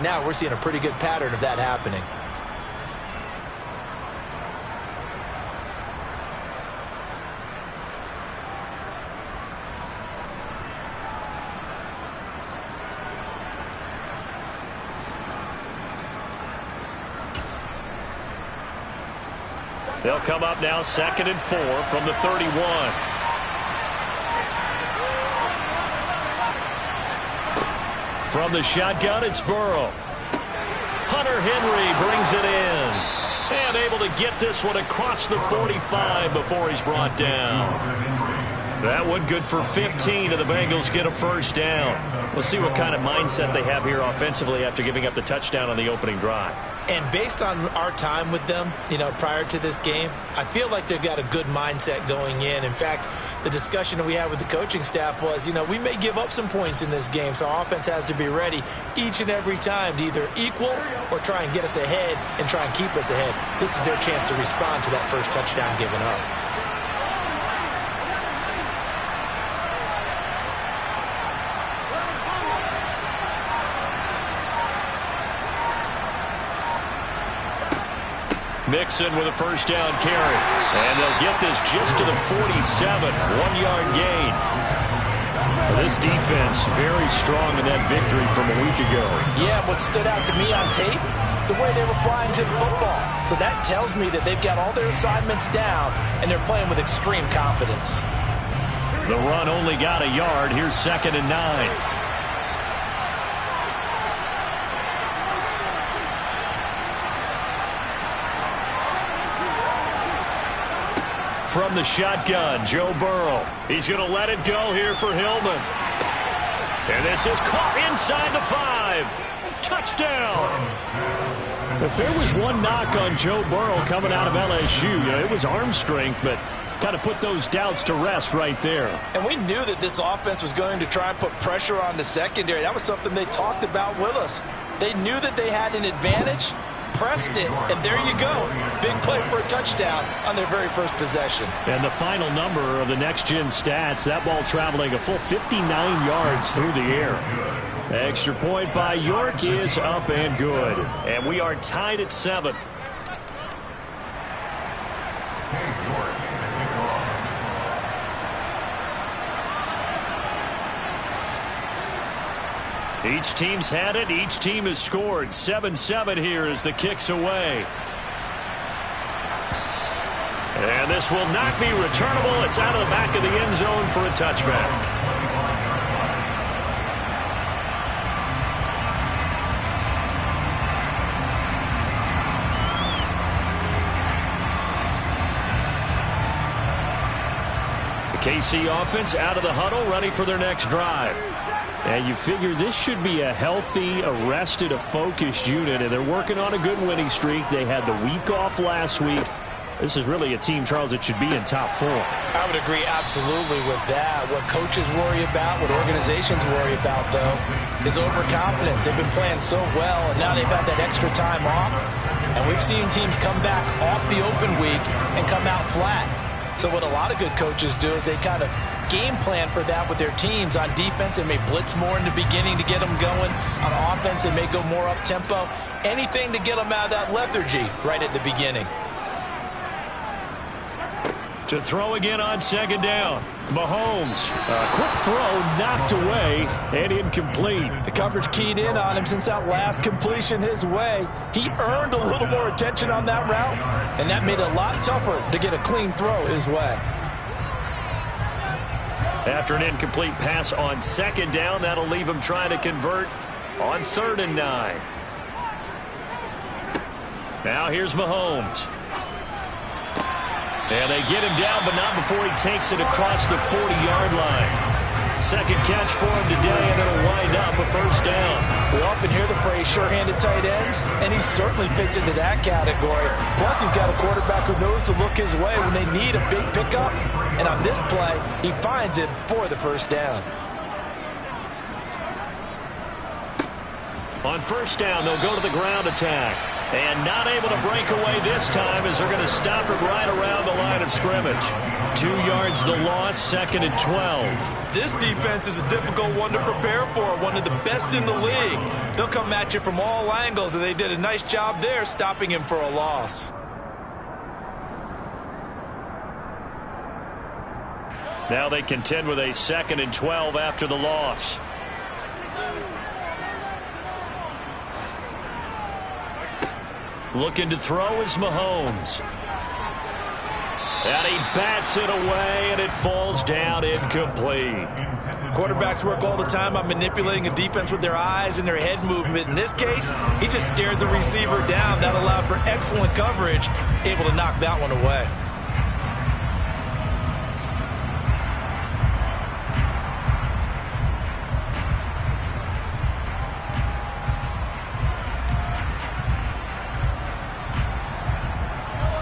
Now we're seeing a pretty good pattern of that happening. They'll come up now 2nd and 4 from the 31. From the shotgun, it's Burrow. Hunter Henry brings it in. And able to get this one across the 45 before he's brought down. That one good for 15, and the Bengals get a first down. We'll see what kind of mindset they have here offensively after giving up the touchdown on the opening drive. And based on our time with them, prior to this game, I feel like they've got a good mindset going in. In fact, the discussion that we had with the coaching staff was, we may give up some points in this game, so our offense has to be ready each and every time to either equal or try and get us ahead and try and keep us ahead. This is their chance to respond to that first touchdown given up. Mixon with a first down carry. And they'll get this just to the 47. 1-yard gain. This defense very strong in that victory from a week ago. Yeah, what stood out to me on tape, the way they were flying to the football. So that tells me that they've got all their assignments down, and they're playing with extreme confidence. The run only got a yard. Here's 2nd and 9. From the shotgun, Joe Burrow. He's going to let it go here for Hillman. And this is caught inside the 5. Touchdown. If there was one knock on Joe Burrow coming out of LSU, it was arm strength, but kind of put those doubts to rest right there. And we knew that this offense was going to try and put pressure on the secondary. That was something they talked about with us. They knew that they had an advantage, pressed it, and there you go. Big play for a touchdown on their very first possession. And the final number of the next-gen stats, that ball traveling a full 59 yards through the air. Extra point by York is up and good. And we are tied at 7. Each team's had it. Each team has scored. 7-7 here as the kick's away. And this will not be returnable. It's out of the back of the end zone for a touchback. The KC offense out of the huddle, ready for their next drive. And you figure this should be a healthy, arrested, a focused unit, and they're working on a good winning streak. They had the week off last week. This is really a team, Charles, that should be in top 4. I would agree absolutely with that. What coaches worry about, what organizations worry about, though, is overconfidence. They've been playing so well, and now they've had that extra time off. And we've seen teams come back off the open week and come out flat. So what a lot of good coaches do is they kind of game plan for that with their teams. On defense, they may blitz more in the beginning to get them going. On offense, they may go more up-tempo. Anything to get them out of that lethargy right at the beginning. To throw again on 2nd down. Mahomes. A quick throw knocked away and incomplete. The coverage keyed in on him since that last completion his way. He earned a little more attention on that route, and that made it a lot tougher to get a clean throw his way. After an incomplete pass on 2nd down, that'll leave him trying to convert on 3rd and 9. Now here's Mahomes. And they get him down, but not before he takes it across the 40-yard line. Second catch for him today, and it'll wind up a first down. We often hear the phrase sure-handed tight ends, and he certainly fits into that category. Plus, he's got a quarterback who knows to look his way when they need a big pickup. And on this play, he finds it for the first down. On 1st down, they'll go to the ground attack. And not able to break away this time as they're going to stop it right around the line of scrimmage. 2 yards the loss, 2nd and 12. This defense is a difficult one to prepare for, one of the best in the league. They'll come at you from all angles, and they did a nice job there stopping him for a loss. Now they contend with a 2nd and 12 after the loss. Looking to throw is Mahomes. And he bats it away, and it falls down incomplete. Quarterbacks work all the time on manipulating a defense with their eyes and their head movement. In this case, he just stared the receiver down. That allowed for excellent coverage, able to knock that one away.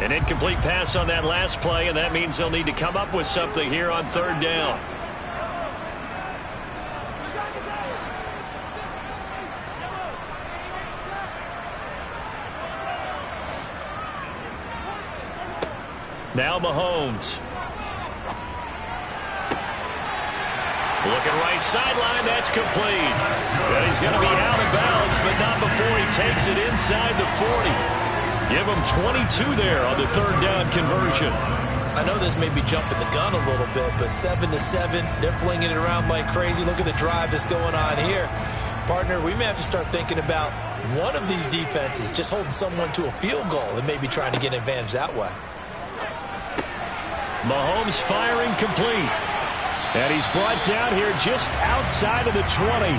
An incomplete pass on that last play, and that means they'll need to come up with something here on 3rd down. Now Mahomes. Looking right sideline, that's complete. And he's going to be out of bounds, but not before he takes it inside the 40. Give him 22 there on the 3rd down conversion. I know this may be jumping the gun a little bit, but 7-7, they're flinging it around like crazy. Look at the drive that's going on here. Partner, we may have to start thinking about one of these defenses just holding someone to a field goal and maybe trying to get an advantage that way. Mahomes firing complete. And he's brought down here just outside of the 20.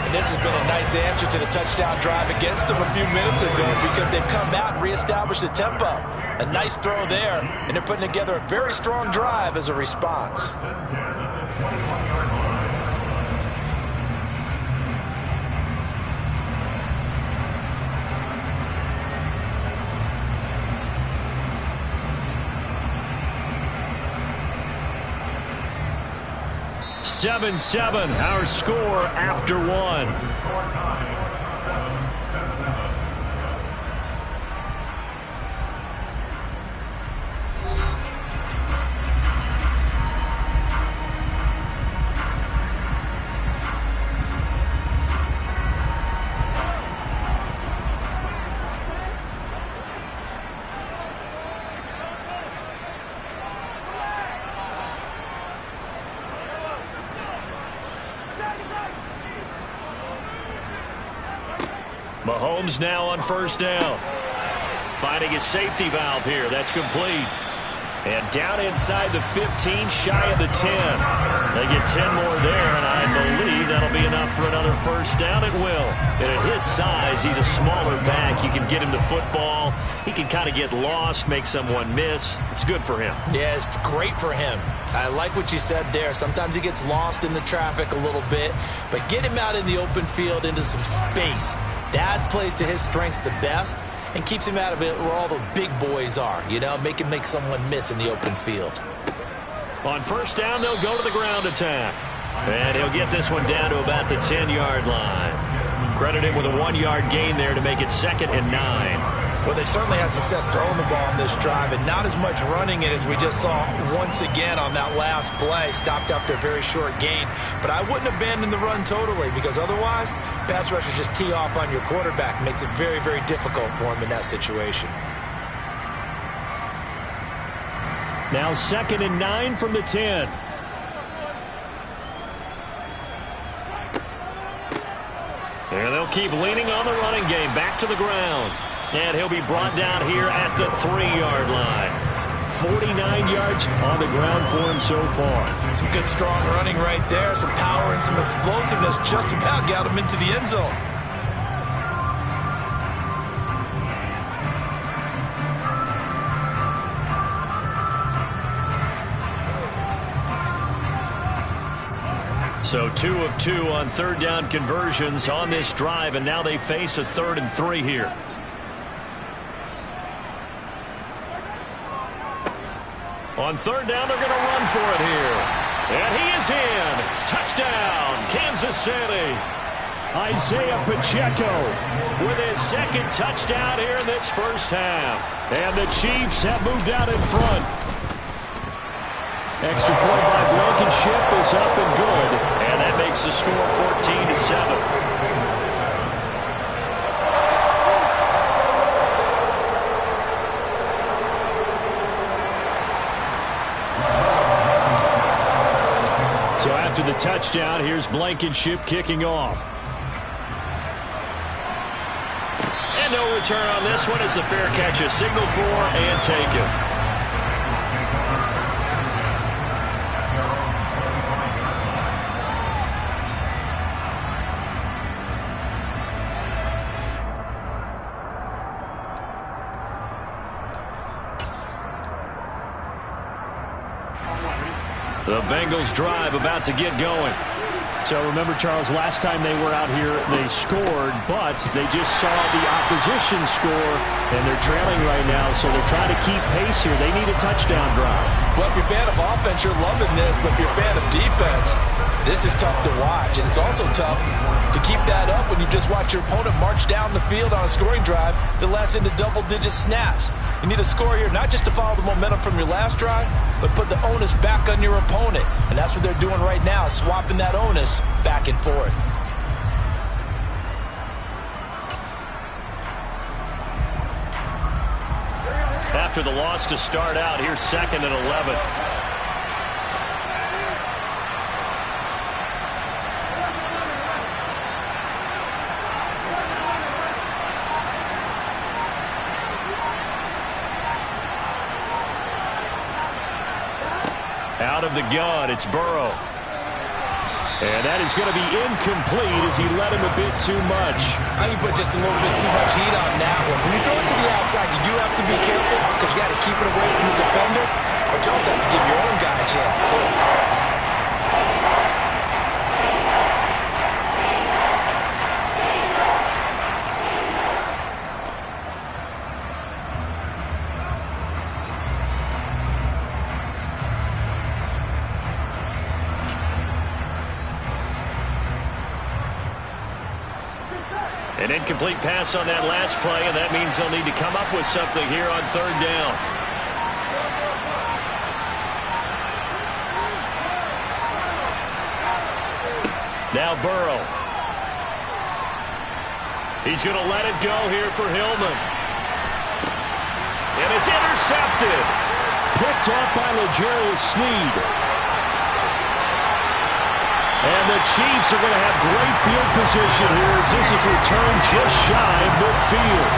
And this has been a nice answer to the touchdown drive against them a few minutes ago because they've come out and reestablished the tempo. A nice throw there, and they're putting together a very strong drive as a response. Seven, our score after 1. Mahomes now on 1st down. Finding a safety valve here. That's complete. And down inside the 15, shy of the 10. They get 10 more there, and I believe that'll be enough for another 1st down. It will. And at his size, he's a smaller back. You can get him to football. He can kind of get lost, make someone miss. It's good for him. Yeah, it's great for him. I like what you said there. Sometimes he gets lost in the traffic a little bit, but get him out in the open field into some space. That plays to his strengths the best and keeps him out of it where all the big boys are, you know, make someone miss in the open field. On 1st down, they'll go to the ground attack. And he'll get this one down to about the 10-yard line. Credit him with a 1-yard gain there to make it 2nd and 9. Well, they certainly had success throwing the ball on this drive and not as much running it as we just saw once again on that last play. Stopped after a very short gain. But I wouldn't abandon the run totally because otherwise, pass rushers just tee off on your quarterback. Makes it very, very difficult for him in that situation. Now 2nd and 9 from the 10. And they'll keep leaning on the running game. Back to the ground. And he'll be brought down here at the 3-yard line. 49 yards on the ground for him so far. Some good, strong running right there. Some power and some explosiveness just about got him into the end zone. So 2 of 2 on 3rd down conversions on this drive, and now they face a 3rd and 3 here. On 3rd down, they're going to run for it here. And he is in. Touchdown, Kansas City. Isaiah Pacheco with his second touchdown here in this first half. And the Chiefs have moved out in front. Extra point by Blankenship is up and good. And that makes the score 14-7. So after the touchdown, here's Blankenship kicking off. And no return on this one as the fair catch is signaled for and taken. The Bengals drive about to get going. So remember, Charles, last time they were out here, they scored, but they just saw the opposition score, and they're trailing right now, so they're trying to keep pace here. They need a touchdown drive. Well, if you're a fan of offense, you're loving this, but if you're a fan of defense, this is tough to watch, and it's also tough to keep that up when you just watch your opponent march down the field on a scoring drive that lasts into double-digit snaps. You need a score here, not just to follow the momentum from your last drive, but put the onus back on your opponent. And that's what they're doing right now, swapping that onus back and forth. After the loss to start out, here's 2nd and 11. Out of the gun, it's Burrow. And that is going to be incomplete as he led him a bit too much. I think you put just a little bit too much heat on that one. When you throw it to the outside, you do have to be careful because you got to keep it away from the defender. But you also have to give your own guy a chance, too. An incomplete pass on that last play, and that means they'll need to come up with something here on 3rd down. Now Burrow. He's going to let it go here for Hillman. And it's intercepted. Picked off by L'Jarius Sneed. And the Chiefs are going to have great field position here as this is returned just shy of midfield.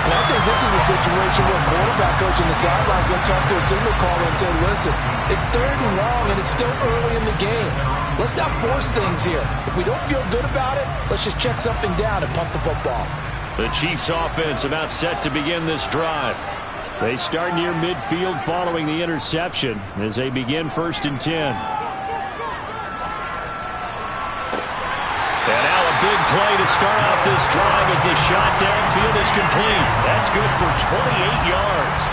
And I think this is a situation where quarterback coach on the sideline is going to talk to a signal caller and say, listen, it's 3rd and long and it's still early in the game. Let's not force things here. If we don't feel good about it, let's just check something down and punt the football. The Chiefs offense about set to begin this drive. They start near midfield following the interception as they begin 1st and 10. Big play to start out this drive as the shot downfield is complete. That's good for 28 yards.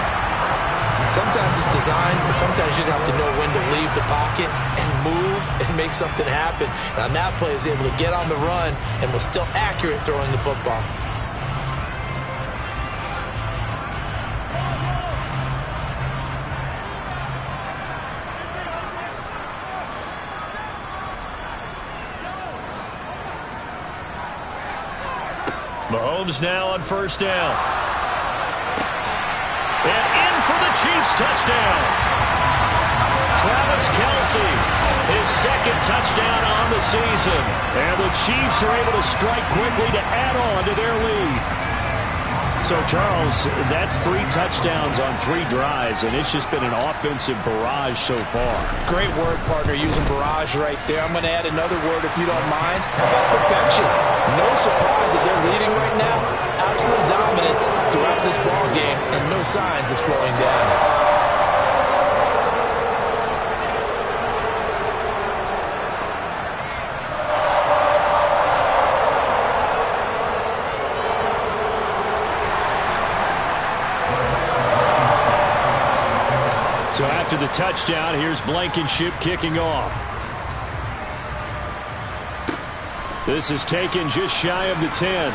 Sometimes it's design, and sometimes you just have to know when to leave the pocket and move and make something happen. And on that play, he was able to get on the run and was still accurate throwing the football. Mahomes now on 1st down. And in for the Chiefs touchdown. Travis Kelce, his 2nd touchdown on the season. And the Chiefs are able to strike quickly to add on to their lead. So, Charles, that's 3 touchdowns on 3 drives, and it's just been an offensive barrage so far. Great word, partner, using barrage right there. I'm going to add another word if you don't mind. How about perfection? No surprise that they're leading right now. Absolute dominance throughout this ball game, and no signs of slowing down. So after the touchdown, here's Blankenship kicking off. This is taken just shy of the 10.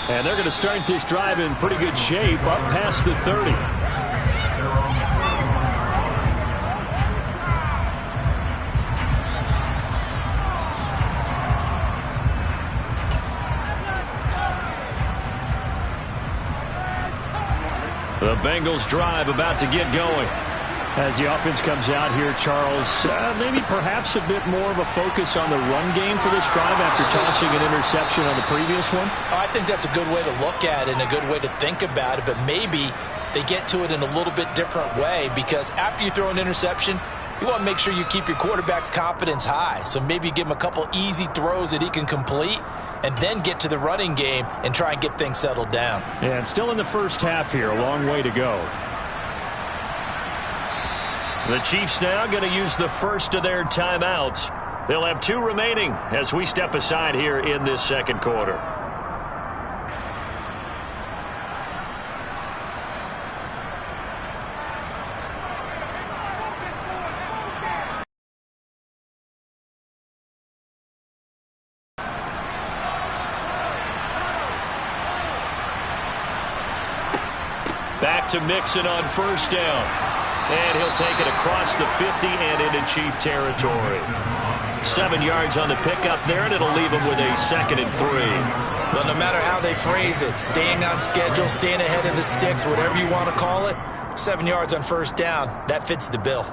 And they're going to start this drive in pretty good shape, up past the 30. The Bengals drive about to get going. As the offense comes out here, Charles, maybe perhaps a bit more of a focus on the run game for this drive after tossing an interception on the previous one? I think that's a good way to look at it and a good way to think about it, but maybe they get to it in a little bit different way, because after you throw an interception, you want to make sure you keep your quarterback's confidence high. So maybe give him a couple easy throws that he can complete and then get to the running game and try and get things settled down. Yeah, and still in the first half here, a long way to go. The Chiefs now going to use the first of their timeouts. They'll have 2 remaining as we step aside here in this second quarter. Back to Mixon on first down. And he'll take it across the 50 and into Chief territory. 7 yards on the pickup there, and it'll leave him with a 2nd and 3. Well, no matter how they phrase it, staying on schedule, staying ahead of the sticks, whatever you want to call it, 7 yards on first down, that fits the bill.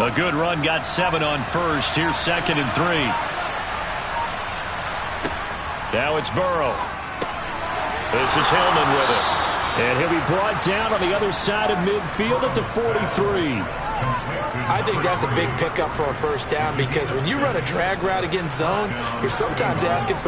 A good run, got 7 on first. Here's 2nd and 3. Now it's Burrow. This is Hillman with it. And he'll be brought down on the other side of midfield at the 43. I think that's a big pickup for a first down, because when you run a drag route against zone, you're sometimes asking for